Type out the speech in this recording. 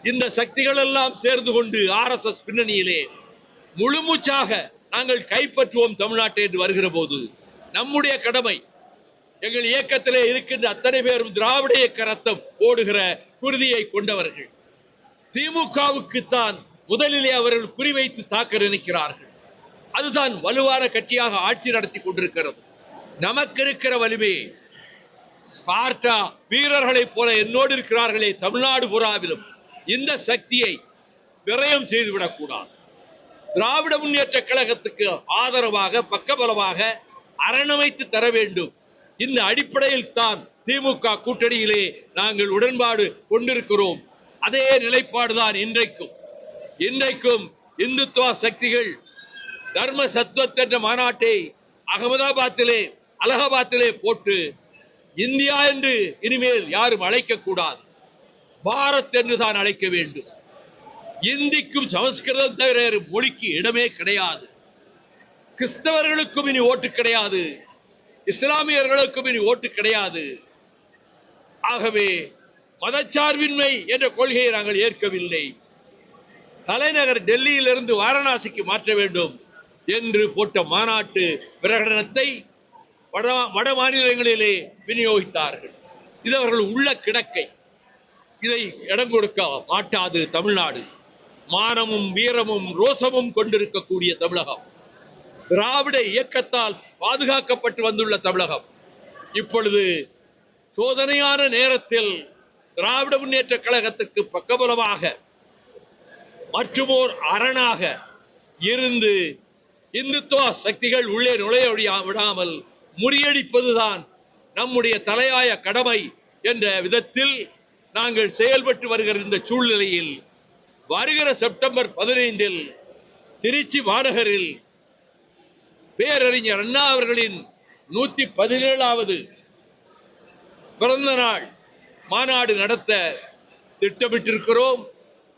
இந்த சக்திகள் எல்லாம் சேர்ந்து கொண்டு RSS பின்னணியிலே முழுமூச்சாக நாங்கள் கைப்பற்றுவோம் தமிழ்நாட்டை என்று வருகிற போது நம்முடைய கடமை, எங்கள் இயக்கத்திலே இருக்கின்ற அத்தனை பேரும் திராவிட இயக்க ரத்தம் ஓடுகிற குருதியை கொண்டவர்கள். திமுகவுக்குத்தான் முதலிலே அவர்கள் குறிவைத்து தாக்க நினைக்கிறார்கள். அதுதான் வலுவான கட்சியாக ஆட்சி நடத்தி கொண்டிருக்கிறது. நமக்கு இருக்கிற வலிமை ஸ்பார்டா வீரர்களைப் போல என்னோடு இருக்கிறார்களே தமிழ்நாடு புறாவிலும், இந்த சக்தியை விரயம் செய்துவிடக் கூடாது. திராவிட முன்னேற்ற கழகத்துக்கு ஆதரவாக பக்கபலமாக அரணமைத்து தர வேண்டும். இந்த அடிப்படையில் தான் திமுக கூட்டணியிலே நாங்கள் உடன்பாடு கொண்டிருக்கிறோம். அதே நிலைப்பாடுதான் இன்றைக்கும் இந்துத்துவ சக்திகள் தர்ம சத்வத் என்ற மாநாட்டை அலகாபாத்திலே போட்டு இந்தியா என்று இனிமேல் யாரும் அழைக்க கூடாது, பாரத் என்று தான் அழைக்க வேண்டும். இந்திக்கும் சமஸ்கிருதம் தவிர மொழிக்கு இடமே கிடையாது. கிறிஸ்தவர்களுக்கும் இனி ஓட்டு கிடையாது, இஸ்லாமியர்களுக்கும் இனி ஓட்டு கிடையாது. ஆகவே மதச்சார்பின்மை என்ற கொள்கையை நாங்கள் ஏற்கவில்லை. தலைநகர் டெல்லியிலிருந்து வாரணாசிக்கு மாற்ற வேண்டும் என்று போட்ட மாநாட்டு பிரகடனத்தை வட மாநிலங்களிலே விநியோகித்தார்கள். இது அவர்கள் உள்ள கிடக்கை. இதை இடம் கொடுக்க மாட்டாது தமிழ்நாடு. மானமும் வீரமும் ரோசமும் கொண்டிருக்கக்கூடிய தமிழகம், திராவிட இயக்கத்தால் பாதுகாக்கப்பட்டு வந்துள்ள தமிழகம், இப்பொழுது சோதனையான நேரத்தில் திராவிட முன்னேற்ற கழகத்துக்கு பக்கபலமாக மற்றுமோர் அரணாக இருந்து இந்துத்துவ சக்திகள் உள்ளே நுழைய விடாமல் முறியடிப்பதுதான் நம்முடைய தலையாய கடமை என்ற விதத்தில் நாங்கள் செயல்பட்டு வருகிற இந்த சூழ்நிலையில் வருகிற செப்டம்பர் 15 திருச்சி மாநகரில் பேரறிஞர் அண்ணா அவர்களின் 117வது பிறந்த நாள் மாநாடு நடத்த திட்டமிட்டிருக்கிறோம்.